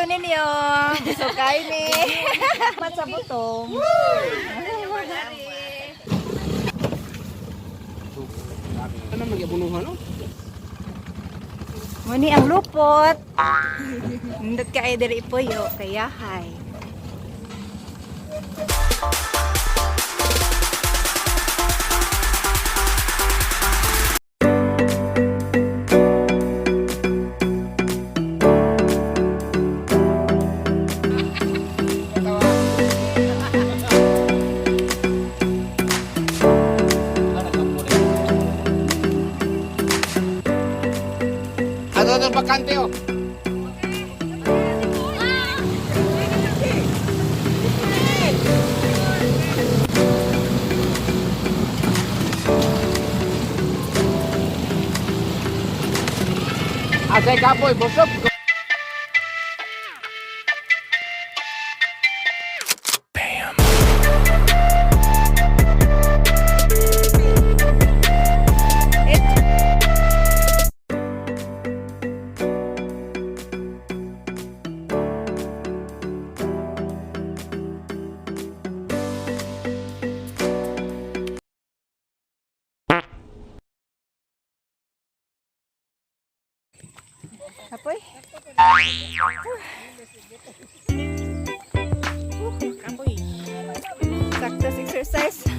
ninyo. Gusto kayo ni. Mat sa butong. Ano magyabunuhan no? Muni ang lupot. Nindot ka ay diri ipoyo. Kaya hay. Ato bakante oh. Asay kapoy, busog. Kapoy. Kapoy. Sakto exercise.